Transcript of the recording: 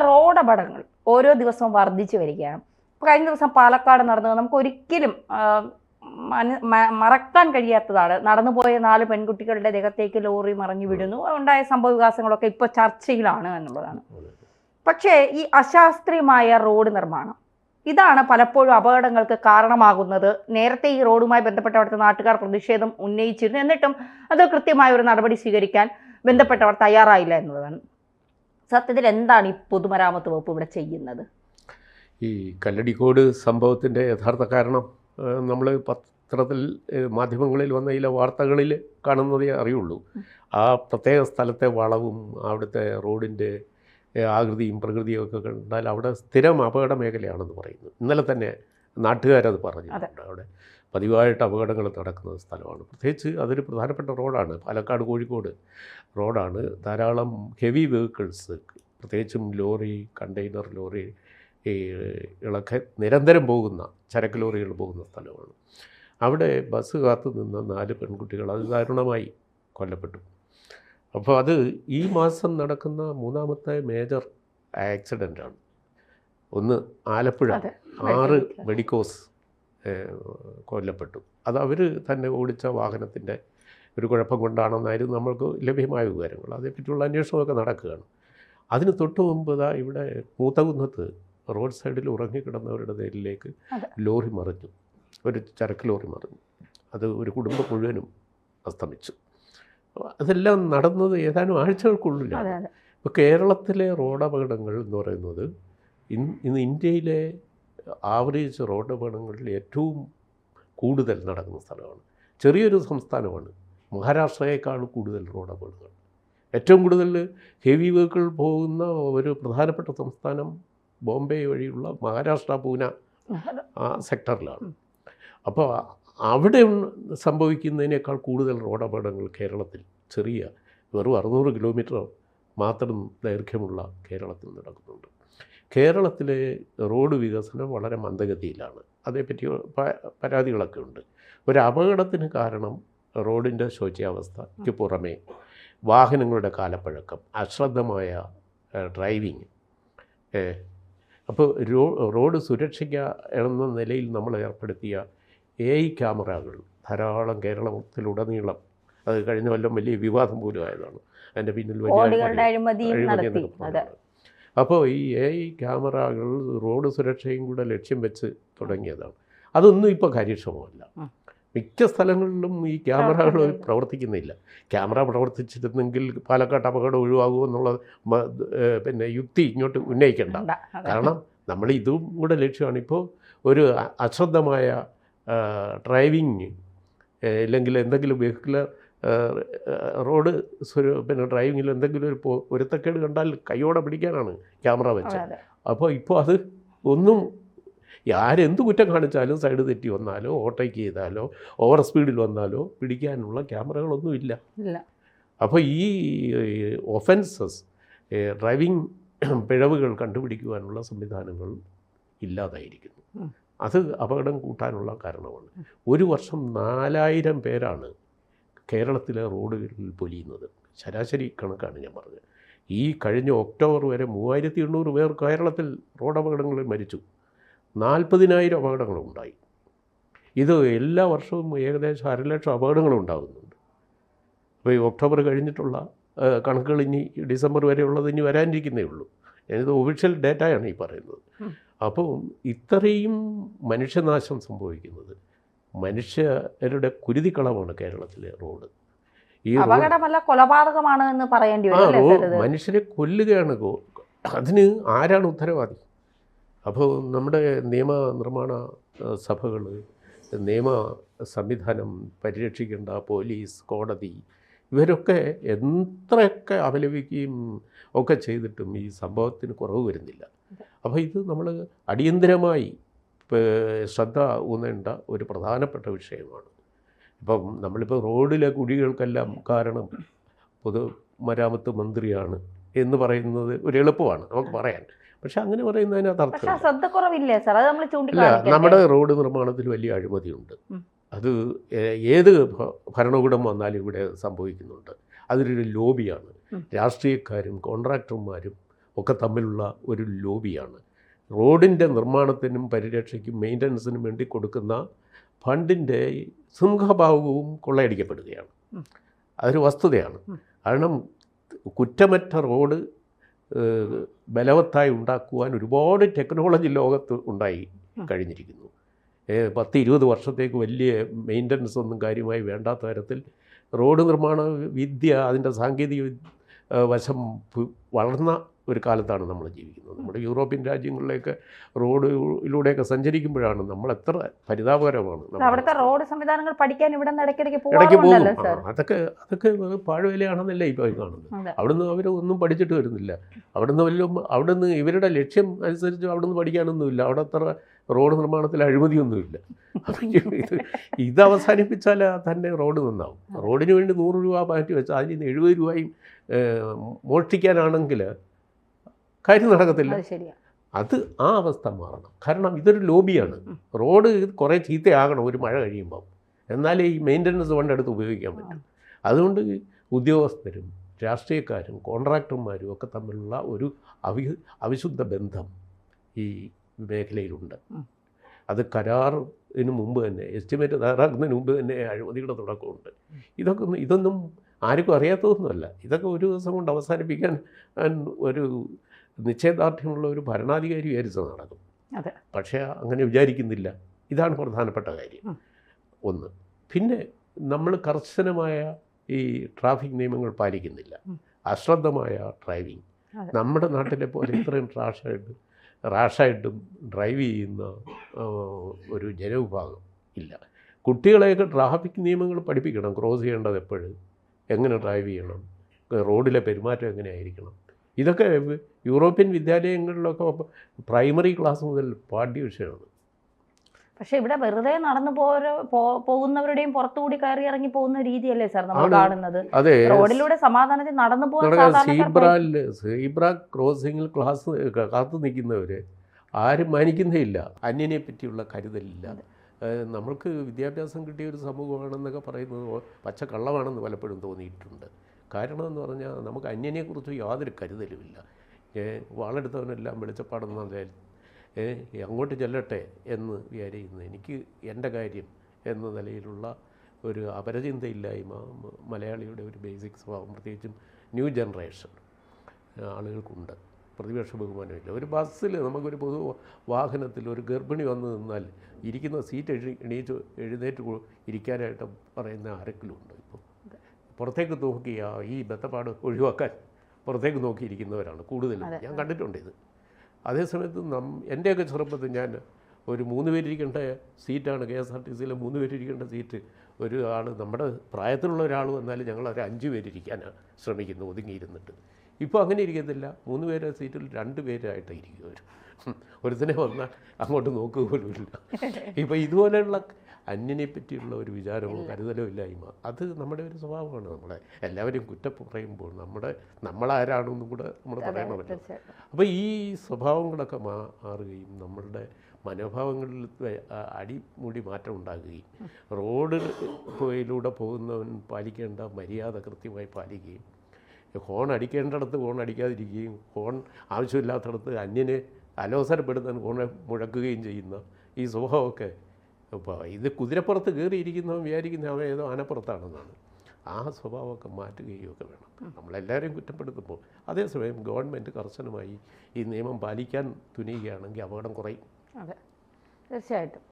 Road അപകടങ്ങൾ ഓരോ ദിവസവും വർദ്ധിച്ചു വരികയാണ്. കഴിഞ്ഞ ദിവസം പാലക്കാട് നടന്നത് നമുക്ക് ഒരിക്കലും മറക്കാൻ കഴിയാത്തതാണ്. നടന്നുപോയ 4 പെൺകുട്ടികളുടെ ദേഹത്തേക്ക് ലോറി മറിഞ്ഞു വിടുന്നു. ഉണ്ടായ സംഭവ വികാസങ്ങളൊക്കെ ഇപ്പോൾ ചർച്ചയിലാണ് എന്നുള്ളതാണ്. പക്ഷേ ഈ അശാസ്ത്രീയമായ റോഡ് നിർമ്മാണം ഇതാണ് പലപ്പോഴും അപകടങ്ങൾക്ക് കാരണമാകുന്നത്. നേരത്തെ ഈ റോഡുമായി ബന്ധപ്പെട്ട അവിടുത്തെ നാട്ടുകാർ പ്രതിഷേധം ഉന്നയിച്ചിരുന്നു. എന്നിട്ടും അത് കൃത്യമായ ഒരു നടപടി സ്വീകരിക്കാൻ ബന്ധപ്പെട്ടവർ തയ്യാറായില്ല എന്നുള്ളതാണ്. സത്യത്തിൽ എന്താണ് ഈ പൊതുമരാമത്ത് വകുപ്പ് ഇവിടെ ചെയ്യുന്നത്? ഈ കല്ലടിക്കോട് സംഭവത്തിൻ്റെ യഥാർത്ഥ കാരണം നമ്മൾ പത്രത്തിൽ മാധ്യമങ്ങളിൽ വന്ന ചില വാർത്തകളിൽ കാണുന്നതേ അറിയുള്ളൂ. ആ പ്രത്യേക സ്ഥലത്തെ വളവും അവിടുത്തെ റോഡിൻ്റെ ആകൃതിയും പ്രകൃതിയും ഒക്കെ കണ്ടാൽ അവിടെ സ്ഥിരം അപകട മേഖലയാണെന്ന് പറയുന്നു. ഇന്നലെ തന്നെ നാട്ടുകാരത് പറഞ്ഞിട്ടുണ്ട്. അവിടെ പതിവായിട്ട് അപകടങ്ങൾ നടക്കുന്ന സ്ഥലമാണ്. പ്രത്യേകിച്ച് അതൊരു പ്രധാനപ്പെട്ട റോഡാണ്. പാലക്കാട് കോഴിക്കോട് റോഡാണ്. ധാരാളം ഹെവി വെഹിക്കിൾസ്, പ്രത്യേകിച്ചും ലോറി, കണ്ടെയ്നർ ലോറി കളൊക്കെ നിരന്തരം പോകുന്ന ചരക്ക് ലോറികൾ പോകുന്ന സ്ഥലമാണ്. അവിടെ ബസ് കാത്തു നിന്ന 4 പെൺകുട്ടികൾ അതിദാരുണമായി കൊല്ലപ്പെട്ടു. അപ്പോൾ അത് ഈ മാസം നടക്കുന്ന 3ാമത്തെ മേജർ ആക്സിഡൻ്റാണ്. ഒന്ന് ആലപ്പുഴ 6 മെഡിക്കോസ് കൊല്ലപ്പെട്ടു. അത് അവർ തന്നെ ഓടിച്ച വാഹനത്തിൻ്റെ ഒരു കുഴപ്പം കൊണ്ടാണെന്നായിരുന്നു നമ്മൾക്ക് ലഭ്യമായ വിവരങ്ങൾ. അതേപ്പറ്റിയുള്ള അന്വേഷണമൊക്കെ നടക്കുകയാണ്. അതിന് തൊട്ട് മുമ്പ് ഇവിടെ മൂത്തകുന്നത്ത് റോഡ് സൈഡിൽ ഉറങ്ങിക്കിടന്നവരുടെ നേരിലേക്ക് ലോറി മറിഞ്ഞു. ഒരു ചരക്ക് ലോറി മറിഞ്ഞു. അത് ഒരു കുടുംബം മുഴുവനും അസ്തമിച്ചു. അതെല്ലാം നടന്നത് ഏതാനും ആഴ്ചകൾക്കുള്ളിലാണ്. ഇപ്പോൾ കേരളത്തിലെ റോഡ് അപകടങ്ങൾ എന്ന് പറയുന്നത് ഇന്ന് ഇന്ത്യയിലെ ആവറേജ് റോഡ് അപകടങ്ങളിൽ ഏറ്റവും കൂടുതൽ നടക്കുന്ന സ്ഥലമാണ്. ചെറിയൊരു സംസ്ഥാനമാണ്. മഹാരാഷ്ട്രയേക്കാൾ കൂടുതൽ റോഡ് അപകടങ്ങൾ. ഏറ്റവും കൂടുതൽ ഹെവി വെഹിക്കിൾ പോകുന്ന ഒരു പ്രധാനപ്പെട്ട സംസ്ഥാനം ബോംബെ വഴിയുള്ള മഹാരാഷ്ട്ര, പൂന ആ സെക്ടറിലാണ്. അപ്പോൾ അവിടെ സംഭവിക്കുന്നതിനേക്കാൾ കൂടുതൽ റോഡ് അപകടങ്ങൾ കേരളത്തിൽ ചെറിയ വെറും 600 കിലോമീറ്റർ മാത്രം ദൈർഘ്യമുള്ള കേരളത്തിൽ നടക്കുന്നുണ്ട്. കേരളത്തിലെ റോഡ് വികസനം വളരെ മന്ദഗതിയിലാണ്. അതേപ്പറ്റി പരാതികളൊക്കെ ഉണ്ട്. ഒരു അപകടത്തിന് കാരണം റോഡിൻ്റെ ശോച്യാവസ്ഥയ്ക്ക് പുറമേ വാഹനങ്ങളുടെ കാലപ്പഴക്കം, അശ്രദ്ധമായ ഡ്രൈവിങ്. അപ്പോൾ റോഡ് സുരക്ഷയ്ക്ക് എന്ന നിലയിൽ നമ്മൾ ഏർപ്പെടുത്തിയ AI ക്യാമറകൾ ധാരാളം കേരളത്തിലുടനീളം, അത് കഴിഞ്ഞ കൊല്ലം വലിയ വിവാദം പോലും ആയതാണ്. അതിൻ്റെ പിന്നിൽ വലിയ അഴിമതി. അപ്പോൾ ഈ AI ക്യാമറകൾ റോഡ് സുരക്ഷയും കൂടെ ലക്ഷ്യം വെച്ച് തുടങ്ങിയതാണ്. അതൊന്നും ഇപ്പോൾ കാര്യക്ഷമമല്ല. മിക്ക സ്ഥലങ്ങളിലും ഈ ക്യാമറകൾ പ്രവർത്തിക്കുന്നില്ല. ക്യാമറ പ്രവർത്തിച്ചിരുന്നെങ്കിൽ പാലക്കാട് അപകടം ഒഴിവാകുമെന്നുള്ള യുക്തി ഇങ്ങോട്ട് ഉന്നയിക്കേണ്ട. കാരണം നമ്മൾ ഇതും കൂടെ ലക്ഷ്യമാണ്. ഇപ്പോൾ ഒരു അശ്രദ്ധമായ ഡ്രൈവിങ് അല്ലെങ്കിൽ എന്തെങ്കിലും വെഹിക്കുലർ റോഡ് ഡ്രൈവിങ്ങിൽ എന്തെങ്കിലും ഒരു പൊരുത്തക്കേട് കണ്ടാൽ കൈയോടെ പിടിക്കാനാണ് ക്യാമറ വെച്ചത്. അപ്പോൾ ഇപ്പോൾ അത് ഒന്നും ആരെന്ത് കുറ്റം കാണിച്ചാലും സൈഡ് തെറ്റി വന്നാലോ ഓവർടേക്ക് ചെയ്താലോ ഓവർ സ്പീഡിൽ വന്നാലോ പിടിക്കാനുള്ള ക്യാമറകളൊന്നുമില്ല. അപ്പോൾ ഈ ഒഫൻസസ്, ഡ്രൈവിംഗ് പിഴവുകൾ കണ്ടുപിടിക്കുവാനുള്ള സംവിധാനങ്ങൾ ഇല്ലാതായിരിക്കുന്നു. അത് അപകടം കൂട്ടാനുള്ള കാരണമാണ്. ഒരു വർഷം 4000 പേരാണ് കേരളത്തിലെ റോഡുകളിൽ പൊലിയുന്നത്. ശരാശരി കണക്കാണ് ഞാൻ പറഞ്ഞത്. ഈ കഴിഞ്ഞ ഒക്ടോബർ വരെ 3800 പേർ കേരളത്തിൽ റോഡ് അപകടങ്ങളിൽ മരിച്ചു. 40,000 അപകടങ്ങളുണ്ടായി. ഇത് എല്ലാ വർഷവും ഏകദേശം 1,00,000 അപകടങ്ങളുണ്ടാകുന്നുണ്ട്. അപ്പോൾ ഈ ഒക്ടോബർ കഴിഞ്ഞിട്ടുള്ള കണക്കുകൾ ഇനി ഡിസംബർ വരെയുള്ളത് ഇനി വരാനിരിക്കുന്നേ ഉള്ളൂ. ഇത് ഒഫീഷ്യൽ ഡേറ്റയാണ് ഈ പറയുന്നത്. അപ്പോൾ ഇത്രയും മനുഷ്യനാശം സംഭവിക്കുന്നത് മനുഷ്യരുടെ കുരുതിക്കളമാണ് കേരളത്തിലെ റോഡ്. ഈ അപകടമല്ല, കൊലപാതകമാണ് എന്ന് പറയേണ്ടി വരും. മനുഷ്യരെ കൊല്ലുകയാണ്. അതിന് ആരാണ് ഉത്തരവാദി? അപ്പോൾ നമ്മുടെ നിയമനിർമ്മാണ സഭകൾ, നിയമ സംവിധാനം പരിരക്ഷിക്കേണ്ട പോലീസ്, കോടതി, ഇവരൊക്കെ എത്രയൊക്കെ അപലപിക്കുകയും ഒക്കെ ചെയ്തിട്ടും ഈ സംഭവത്തിന് കുറവ് വരുന്നില്ല. അപ്പോൾ ഇത് നമ്മൾ അടിയന്തരമായി ശ്രദ്ധ ഊന്നേണ്ട ഒരു പ്രധാനപ്പെട്ട വിഷയമാണ്. ഇപ്പം നമ്മളിപ്പോൾ റോഡിലെ കുഴികൾക്കെല്ലാം കാരണം പൊതുമരാമത്ത് മന്ത്രിയാണ് എന്ന് പറയുന്നത് ഒരു എളുപ്പമാണ് നമുക്ക് പറയാൻ. പക്ഷെ അങ്ങനെ പറയുന്നതിനകത്ത് അർത്ഥമില്ല. നമ്മുടെ റോഡ് നിർമ്മാണത്തിൽ വലിയ അഴിമതിയുണ്ട്. അത് ഏത് ഭരണകൂടം വന്നാലും ഇവിടെ സംഭവിക്കുന്നുണ്ട്. അതൊരു ലോബിയാണ്. രാഷ്ട്രീയക്കാരും കോൺട്രാക്ടർമാരും ഒക്കെ തമ്മിലുള്ള ഒരു ലോബിയാണ്. റോഡിൻ്റെ നിർമ്മാണത്തിനും പരിരക്ഷയ്ക്കും മെയിൻ്റനൻസിനും വേണ്ടി കൊടുക്കുന്ന ഫണ്ടിൻ്റെ സിംഹഭാഗവും കൊള്ളയടിക്കപ്പെടുകയാണ്. അതൊരു വസ്തുതയാണ്. കാരണം കുറ്റമറ്റ റോഡ് ബലവത്തായി ഉണ്ടാക്കുവാൻ ഒരുപാട് ടെക്നോളജി ലോകത്ത് ഉണ്ടായി കഴിഞ്ഞിരിക്കുന്നു. 10-20 വർഷത്തേക്ക് വലിയ മെയിൻ്റനൻസ് ഒന്നും കാര്യമായി വേണ്ടാത്ത തരത്തിൽ റോഡ് നിർമ്മാണ വിദ്യ, അതിൻ്റെ സാങ്കേതിക വശം വളർന്ന ഒരു കാലത്താണ് നമ്മൾ ജീവിക്കുന്നത്. നമ്മുടെ യൂറോപ്യൻ രാജ്യങ്ങളിലേക്ക് റോഡിലൂടെയൊക്കെ സഞ്ചരിക്കുമ്പോഴാണ് നമ്മൾ എത്ര പരിതാപകരമാണ്. അവിടുത്തെ റോഡ് സംവിധാനങ്ങൾ പഠിക്കാൻ ഇവിടെ ഇടയ്ക്ക് പോകും. അതൊക്കെ പാഴ്വേലയാണെന്നല്ലേ ഇപ്പോൾ കാണുന്നത്. അവിടുന്ന് അവർ ഒന്നും പഠിച്ചിട്ട് വരുന്നില്ല. അവിടുന്ന് ഇവരുടെ ലക്ഷ്യം അനുസരിച്ച് അവിടുന്ന് പഠിക്കാനൊന്നുമില്ല. അവിടെ അത്ര റോഡ് നിർമ്മാണത്തിൽ അഴിമതിയൊന്നുമില്ല. അപ്പം ഇത് അവസാനിപ്പിച്ചാൽ തന്നെ റോഡ് നന്നാവും. റോഡിന് വേണ്ടി 100 രൂപ മാറ്റി വെച്ചാൽ അതിൽ നിന്ന് 70 രൂപയും മോഷ്ടിക്കാനാണെങ്കിൽ കാര്യം നടക്കത്തില്ല. അത് ആ അവസ്ഥ മാറണം. കാരണം ഇതൊരു ലോബിയാണ്. റോഡ് കുറേ ചീത്തയാകണം ഒരു മഴ കഴിയുമ്പം, എന്നാലേ ഈ മെയിൻ്റനൻസ് ഫണ്ട് എടുത്ത് ഉപയോഗിക്കാൻ പറ്റും. അതുകൊണ്ട് ഉദ്യോഗസ്ഥരും രാഷ്ട്രീയക്കാരും കോൺട്രാക്ടർമാരും ഒക്കെ തമ്മിലുള്ള ഒരു അവിശുദ്ധ ബന്ധം ഈ മേഖലയിലുണ്ട്. അത് കരാറിന് മുമ്പ് തന്നെ, എസ്റ്റിമേറ്റ് തയ്യാറാക്കുന്നതിന് മുമ്പ് തന്നെ അഴിമതിയുടെ തുടക്കമുണ്ട്. ഇതൊന്നും ആർക്കും അറിയാത്തതൊന്നുമല്ല. ഇതൊക്കെ ഒരു ദിവസം കൊണ്ട് അവസാനിപ്പിക്കാൻ ഒരു നിശ്ചയദാർഢ്യമുള്ള ഒരു ഭരണാധികാരി വിചാരിച്ച് നടക്കും. പക്ഷേ അങ്ങനെ വിചാരിക്കുന്നില്ല. ഇതാണ് പ്രധാനപ്പെട്ട കാര്യം. ഒന്ന്. പിന്നെ നമ്മൾ കർശനമായ ഈ ട്രാഫിക് നിയമങ്ങൾ പാലിക്കുന്നില്ല. അശ്രദ്ധമായ ഡ്രൈവിങ്. നമ്മുടെ നാട്ടിലെ പോലെ ഇത്രയും റാഷായിട്ടും ഡ്രൈവ് ചെയ്യുന്ന ഒരു ജനവിഭാഗം ഇല്ല. കുട്ടികളെയൊക്കെ ട്രാഫിക് നിയമങ്ങൾ പഠിപ്പിക്കണം. ക്രോസ് ചെയ്യേണ്ടത് എപ്പോഴും, എങ്ങനെ ഡ്രൈവ് ചെയ്യണം, റോഡിലെ പെരുമാറ്റം എങ്ങനെയായിരിക്കണം. ഇതൊക്കെ യൂറോപ്യൻ വിദ്യാലയങ്ങളിലൊക്കെ പ്രൈമറി ക്ലാസ് മുതൽ പാഠ്യ വിഷയമാണ്. പക്ഷേ ഇവിടെ വെറുതെ നടന്നു പോകുന്നവരുടെയും പുറത്തുകൂടി കയറി ഇറങ്ങി പോകുന്ന രീതിയല്ലേ സാർ നമ്മൾ കാണുന്നത്? അതെ, റോഡിലൂടെ സമാധാനത്തിൽ നടന്നു പോകാൻ സീബ്ര ക്രോസിങ്ങിൽ കാത്തു നിൽക്കുന്നവർ ആരും മാനിക്കുന്നേ ഇല്ല. അന്യനെ പറ്റിയുള്ള കരുതലില്ല. നമ്മൾക്ക് വിദ്യാഭ്യാസം കിട്ടിയ ഒരു സമൂഹമാണെന്നൊക്കെ പറയുന്നത് പച്ചക്കള്ളമാണെന്ന് പലപ്പോഴും തോന്നിയിട്ടുണ്ട്. കാരണം എന്ന് പറഞ്ഞാൽ നമുക്ക് അന്യനെക്കുറിച്ച് യാതൊരു കരുതലുമില്ല. വാളെടുത്തവനെല്ലാം വെളിച്ചപ്പാടെന്ന അങ്ങോട്ട് ചെല്ലട്ടെ എന്ന് വിചാരിക്കുന്നത്. എനിക്ക് എൻ്റെ കാര്യം എന്ന നിലയിലുള്ള ഒരു അപരചിന്തയില്ലായ്മ മലയാളിയുടെ ഒരു ബേസിക് സ്വഭാവം, പ്രത്യേകിച്ചും ന്യൂ ജനറേഷൻ ആളുകൾക്കുണ്ട്. പ്രതിപക്ഷ ബഹുമാനമില്ല. ഒരു ബസ്സിൽ, നമുക്കൊരു പൊതു വാഹനത്തിൽ ഒരു ഗർഭിണി വന്നു നിന്നാൽ ഇരിക്കുന്ന സീറ്റ് എഴുന്നേറ്റ് ഇരിക്കാനായിട്ട് പറയുന്ന ആരെങ്കിലും ഉണ്ട്. ഇപ്പോൾ പുറത്തേക്ക് നോക്കി ഈ ബന്ധപ്പാട് ഒഴിവാക്കാൻ പുറത്തേക്ക് നോക്കിയിരിക്കുന്നവരാണ് കൂടുതലും. ഞാൻ കണ്ടിട്ടുണ്ട് ഇത്. അതേസമയത്ത് എൻ്റെയൊക്കെ ചെറുപ്പത്തിൽ ഞാൻ ഒരു 3 പേരിരിക്കേണ്ട സീറ്റാണ് KSRTCയിൽ 3 പേരിരിക്കേണ്ട സീറ്റ്. ഒരു ആൾ, നമ്മുടെ പ്രായത്തിലുള്ള ഒരാൾ വന്നാലും ഞങ്ങളൊരു 5 പേരിരിക്കാനാണ് ശ്രമിക്കുന്നത് ഒതുങ്ങിയിരുന്നിട്ട്. ഇപ്പോൾ അങ്ങനെ ഇരിക്കത്തില്ല. 3 പേരെ സീറ്റിൽ 2 പേരായിട്ട് ഇരിക്കും. ഒരുത്തനെ വന്നാൽ അങ്ങോട്ട് നോക്കുക പോലുമില്ല. ഇപ്പോൾ ഇതുപോലെയുള്ള അന്യനെ പറ്റിയുള്ള ഒരു വിചാരമോ കരുതലോ ഇല്ലായ്മ, അത് നമ്മുടെ ഒരു സ്വഭാവമാണ്. നമ്മളെ എല്ലാവരും കുറ്റം പറയുമ്പോൾ നമ്മളാരാണെന്നും കൂടെ നമ്മൾ പറയണമല്ലോ. അപ്പോൾ ഈ സ്വഭാവങ്ങളൊക്കെ മാറുകയും നമ്മളുടെ മനോഭാവങ്ങളിൽ അടിമുടി മാറ്റം ഉണ്ടാകുകയും റോഡിലൂടെ പോകുന്നവൻ പാലിക്കേണ്ട മര്യാദ കൃത്യമായി പാലിക്കുകയും ഹോൺ അടിക്കേണ്ടിടത്ത് ഹോൺ അടിക്കാതിരിക്കുകയും ഹോൺ ആവശ്യമില്ലാത്തടത്ത് അന്യനെ അലോസരപ്പെടുത്താൻ ഹോണെ മുഴക്കുകയും ചെയ്യുന്ന ഈ സ്വഭാവമൊക്കെ, അപ്പോൾ ഇത് കുതിരപ്പുറത്ത് കയറിയിരിക്കുന്നവൻ വിചാരിക്കുന്ന അവൻ ഏതോ ആനപ്പുറത്താണെന്നാണ്. ആ സ്വഭാവമൊക്കെ മാറ്റുകയും ഒക്കെ വേണം. നമ്മളെല്ലാവരെയും കുറ്റപ്പെടുത്തുമ്പോൾ അതേസമയം ഗവൺമെൻറ് കർശനമായി ഈ നിയമം പാലിക്കാൻ തുനിയുകയാണെങ്കിൽ അപകടം കുറയും. അതെ, തീർച്ചയായിട്ടും.